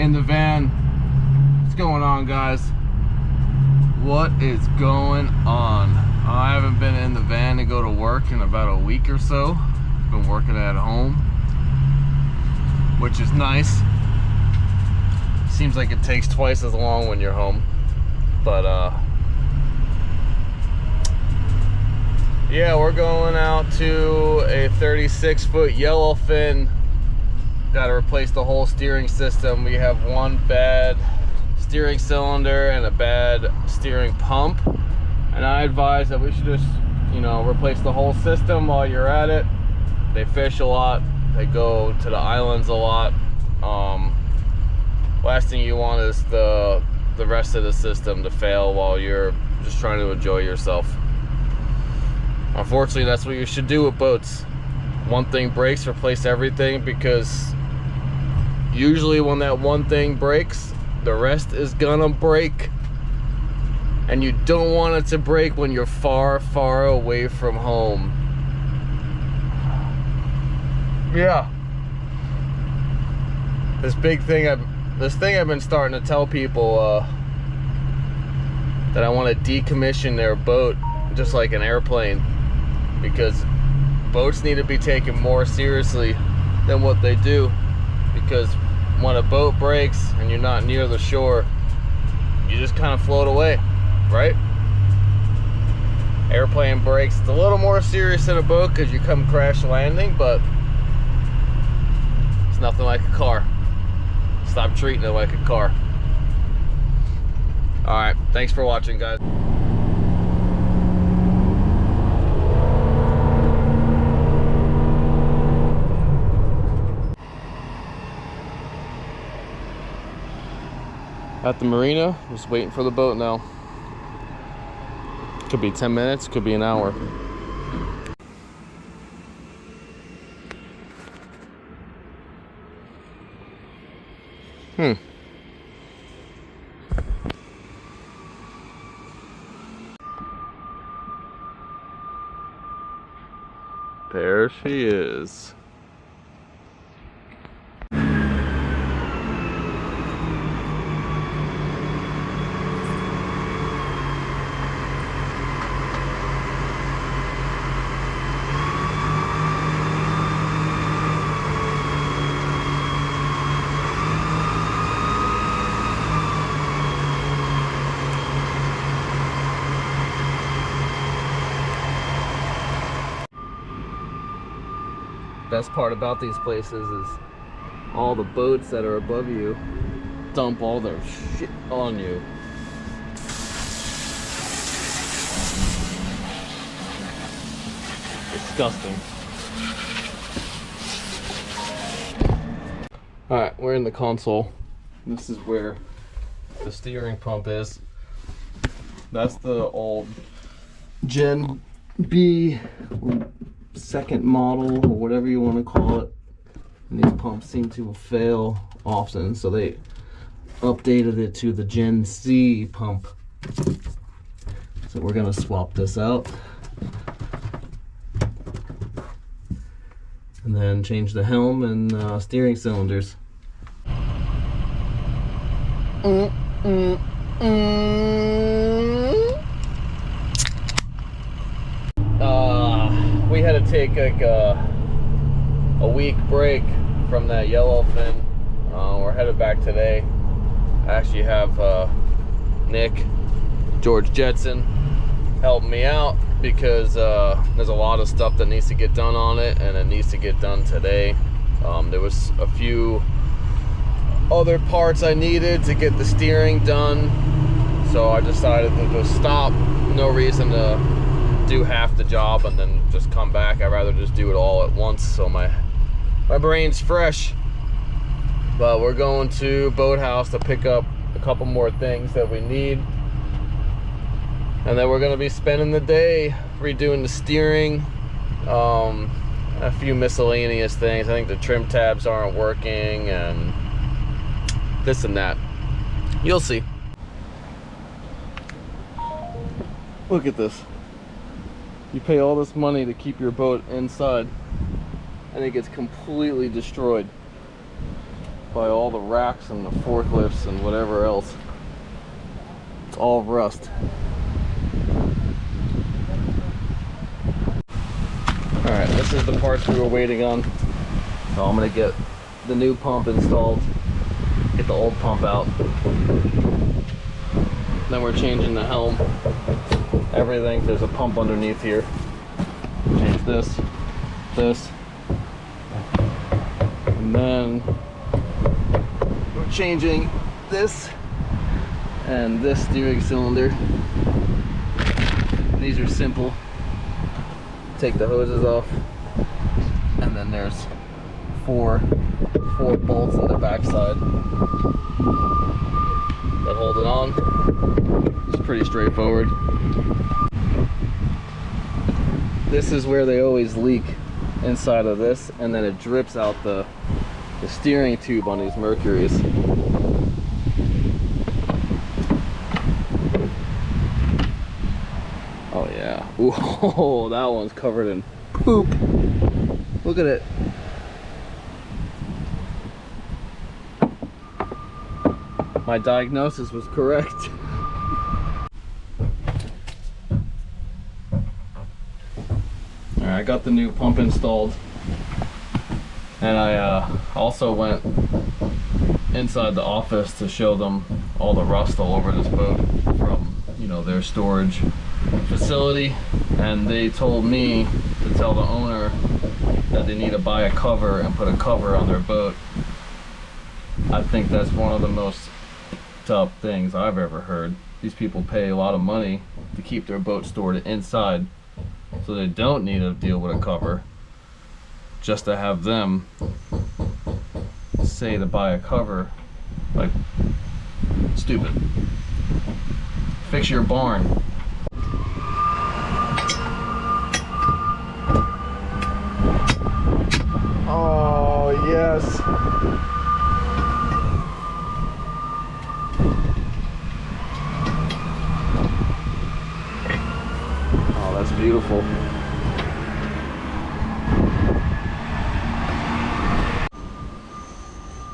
in the van. What's going on, guys? What is going on? I haven't been in the van to go to work in about a week or so. Been working at home, which is nice. Seems like it takes twice as long when you're home, but yeah, we're going out to a 36-foot yellowfin. Got to replace the whole steering system. We have one bad steering cylinder and a bad steering pump, and I advise that we should just, you know, replace the whole system while you're at it. They fish a lot, they go to the islands a lot. Last thing you want is the rest of the system to fail while you're just trying to enjoy yourself. Unfortunately, that's what you should do with boats. One thing breaks, replace everything, because usually when that one thing breaks, the rest is gonna break. And you don't want it to break when you're far, far away from home. Yeah. This thing I've been starting to tell people that I want to decommission their boat just like an airplane, because boats need to be taken more seriously than what they do. Because when a boat breaks and you're not near the shore, you just kind of float away, right? Airplane breaks, it's a little more serious than a boat because you come crash landing, but it's nothing like a car. Stop treating it like a car. All right, thanks for watching, guys. At the marina, just waiting for the boat now. Could be 10 minutes, could be an hour. There she is. Best part about these places is all the boats that are above you dump all their shit on you. Disgusting. Alright, we're in the console. This is where the steering pump is. That's the old Gen B second model, or whatever you want to call it, and these pumps seem to fail often, so they updated it to the Gen C pump. So we're gonna swap this out and then change the helm and steering cylinders. We had to take like a week break from that yellowfin. We're headed back today. I actually have Nick, George Jetson, helping me out because there's a lot of stuff that needs to get done on it, and it needs to get done today. There was a few other parts I needed to get the steering done, so I decided to just stop. No reason to do half the job and then just come back. I'd rather just do it all at once, so my brain's fresh. But we're going to Boathouse to pick up a couple more things that we need, and then we're going to be spending the day redoing the steering, a few miscellaneous things. I think the trim tabs aren't working and this and that. You'll see. Look at this. You pay all this money to keep your boat inside, and it gets completely destroyed. by all the racks and the forklifts and whatever else. It's all rust. Alright, this is the parts we were waiting on. So I'm gonna get the new pump installed, get the old pump out. Then we're changing the helm, everything. There's a pump underneath here. Change this, and then we're changing this and this steering cylinder. These are simple. Take the hoses off, and then there's four bolts on the backside that hold it on. It's pretty straightforward. This is where they always leak, inside of this, and then it drips out the steering tube on these Mercuries. Oh yeah. Ooh, that one's covered in poop. Look at it. My diagnosis was correct. Alright, I got the new pump installed. And I also went inside the office to show them all the rust all over this boat from, you know, their storage facility. And they told me to tell the owner that they need to buy a cover and put a cover on their boat. I think that's one of the most tough things I've ever heard. These people pay a lot of money to keep their boat stored inside, so they don't need to deal with a cover. Just to have them say to buy a cover, like, stupid. Fix your barn. Oh yes. That's beautiful.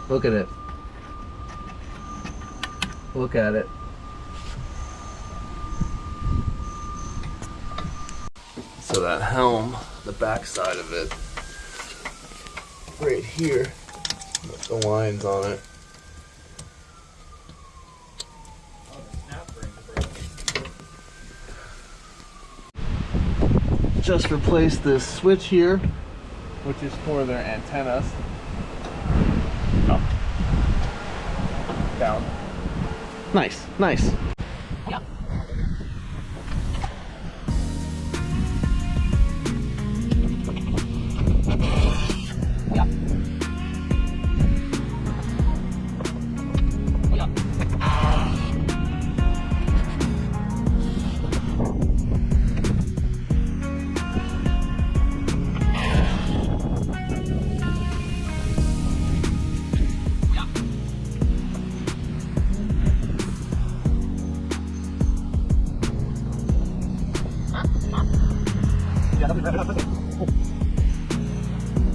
Look at it. Look at it. So that helm, the back side of it, right here, with the lines on it. Just replaced this switch here, which is for their antennas. Up, down. Nice, nice. Yep. Yep.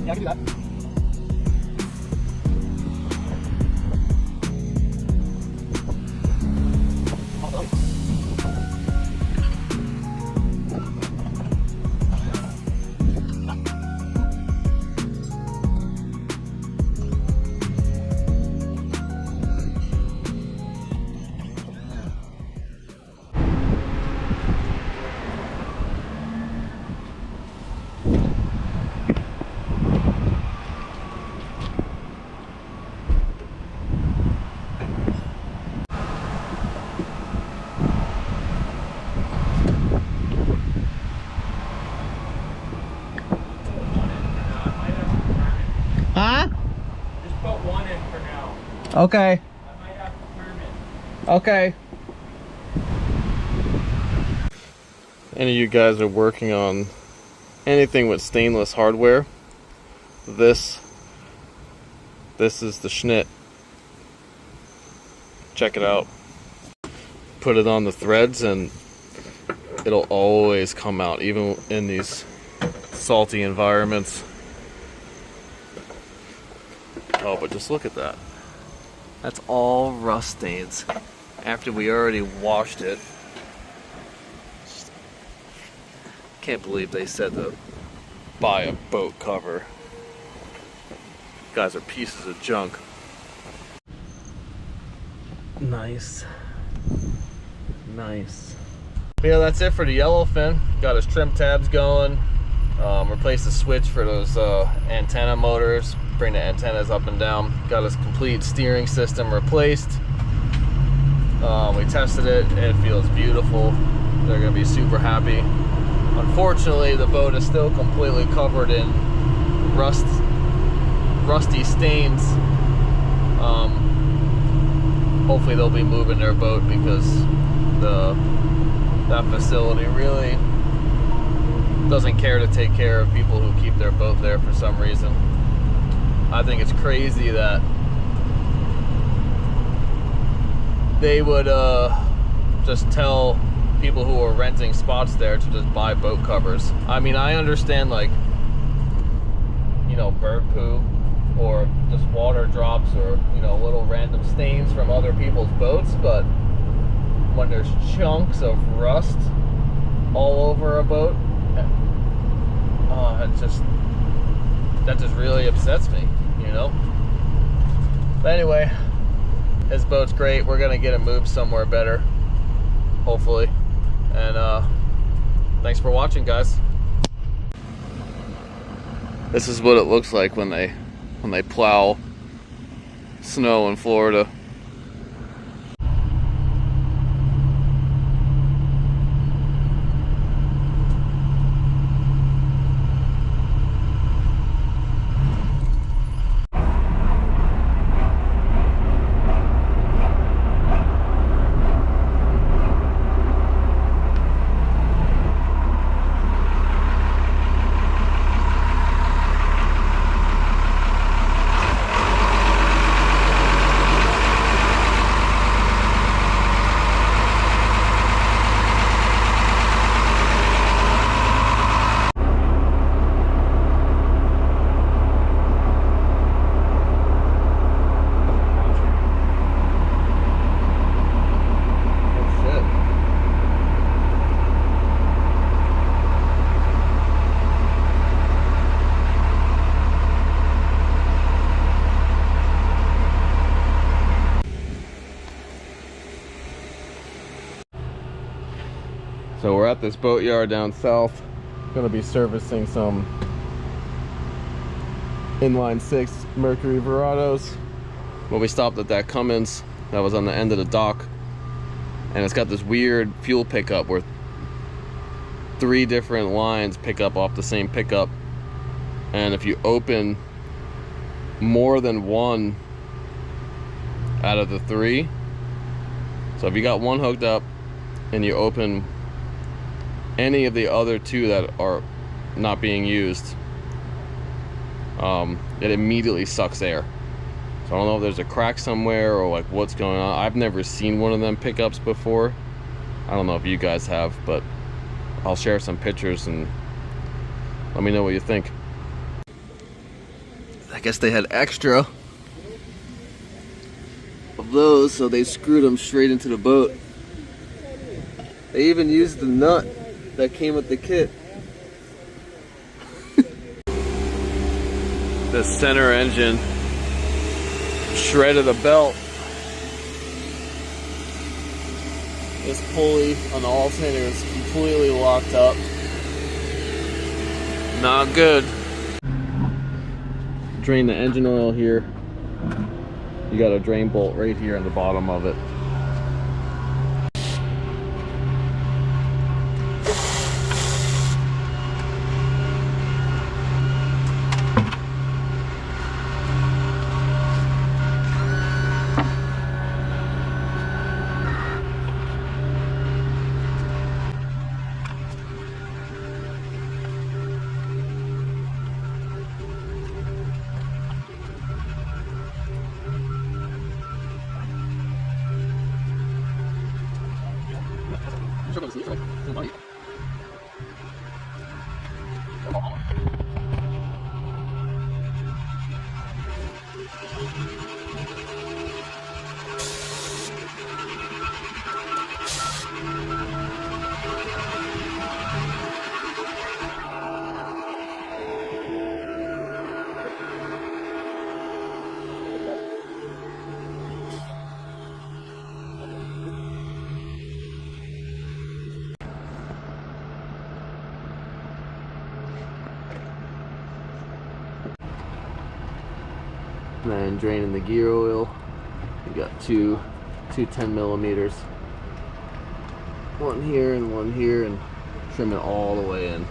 Yeah, I can do that. Huh? Just put one in for now. Okay. I might have to turn it. Okay. Any of you guys are working on anything with stainless hardware, this is the schnit. Check it out. Put it on the threads and it'll always come out, even in these salty environments. Oh, but just look at that. That's all rust stains after we already washed it. Can't believe they said to buy a boat cover. Guys are pieces of junk. Nice. Nice. Yeah, that's it for the yellowfin. Got his trim tabs going. Replaced the switch for those antenna motors. Bring the antennas up and down. Got his complete steering system replaced. We tested it. It feels beautiful. They're gonna be super happy. Unfortunately, the boat is still completely covered in rusty stains. Hopefully they'll be moving their boat because that facility really doesn't care to take care of people who keep their boat there for some reason. I think it's crazy that they would just tell people who are renting spots there to just buy boat covers. I mean, I understand, like, you know, bird poo or just water drops or, you know, little random stains from other people's boats, but when there's chunks of rust all over a boat, that just really upsets me, you know? But anyway, his boat's great. We're gonna get him moved somewhere better, hopefully. And thanks for watching, guys. This is what it looks like when they plow snow in Florida. So we're at this boatyard down south. Gonna be servicing some inline 6 Mercury Verados. Well, we stopped at that Cummins that was on the end of the dock, and it's got this weird fuel pickup where 3 different lines pick up off the same pickup, and if you open more than one out of the 3, so if you got one hooked up and you open any of the other 2 that are not being used, it immediately sucks air. So I don't know if there's a crack somewhere or like what's going on. I've never seen one of them pickups before. I don't know if you guys have, but I'll share some pictures and let me know what you think. I guess they had extra of those, so they screwed them straight into the boat. They even used the nut that came with the kit. The center engine shredded the belt. This pulley on the alternator is completely locked up. Not good. Drain the engine oil here. You got a drain bolt right here on the bottom of it. And then draining the gear oil. We got two 10 millimeters. One here and trim it all the way in.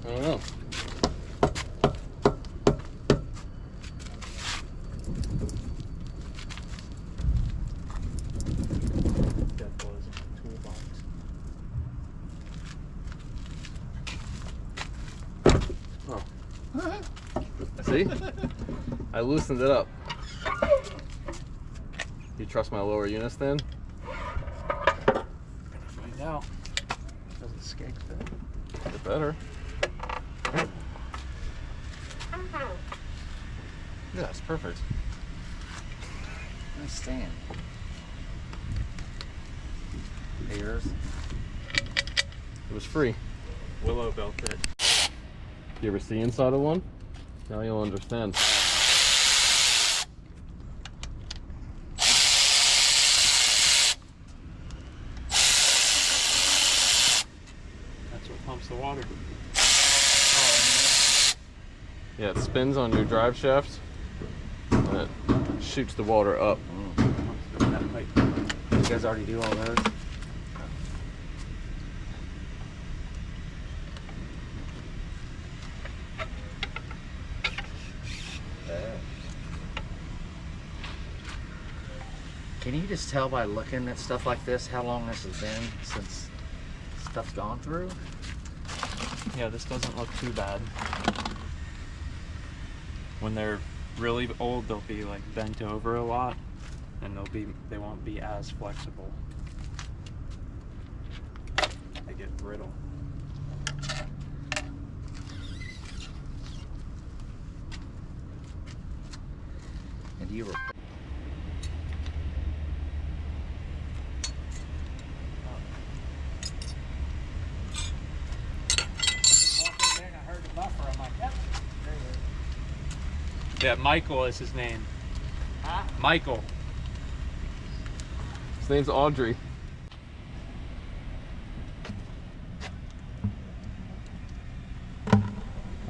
I don't know. That was a toolbox. Oh. See? I loosened it up. You trust my lower unit stand? Find out. Does the skank fit? It better. Yeah, it's perfect. Nice stand. Yours? It was free. Willow belt fit. You ever see inside of one? Now you'll understand. That's what pumps the water. Yeah, it spins on your drive shaft and it shoots the water up. That pipe. You guys already do all those? Can you just tell by looking at stuff like this how long this has been since stuff's gone through? Yeah, this doesn't look too bad. When they're really old, they'll be like bent over a lot, and they won't be as flexible. They get brittle. And you were Yeah, Michael is his name. Huh? Michael. His name's Audrey.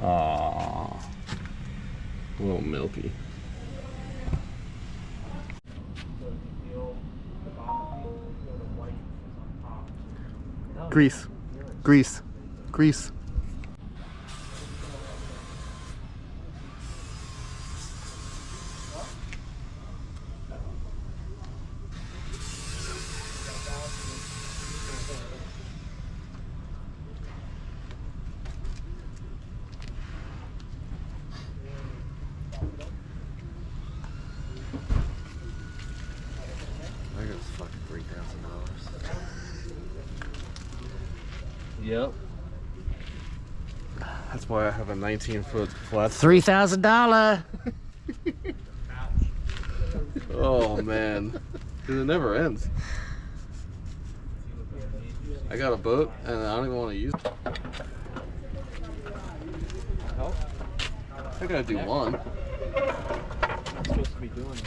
Aww. A little milky. Grease. Grease. Grease. There goes fucking $3,000. Yep. That's why I have a 19-foot flat. $3,000. Oh man, because it never ends. I got a boat and I don't even want to use it. Help? I gotta do one. I'm supposed to be doing it.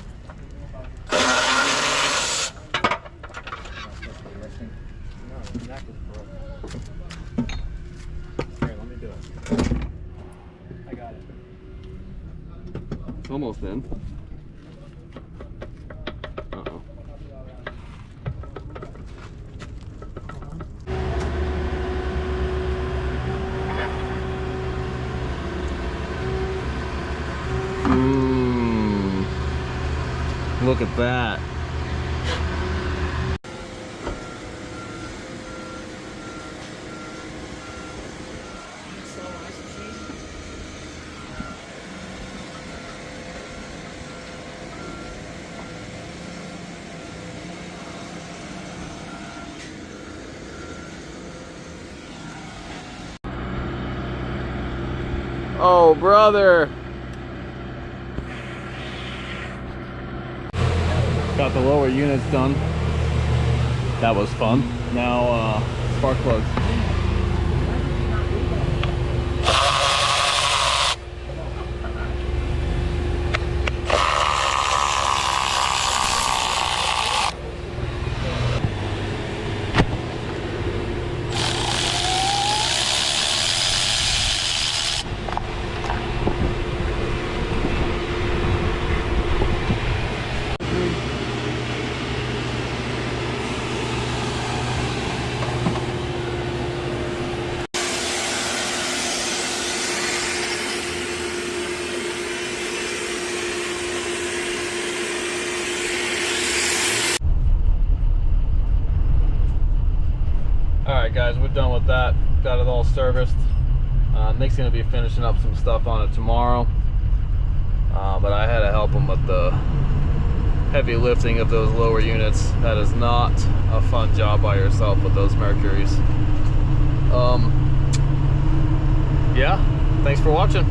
No, the neck is broken. Here, let me do it. I got it. It's almost in. Uh-oh. Look at that. Oh, brother. Got the lower units done. That was fun. Now spark plugs. Alright guys, we're done with that. Got it all serviced. Nick's going to be finishing up some stuff on it tomorrow. But I had to help him with the heavy lifting of those lower units. That is not a fun job by yourself with those Mercuries. Yeah, thanks for watching.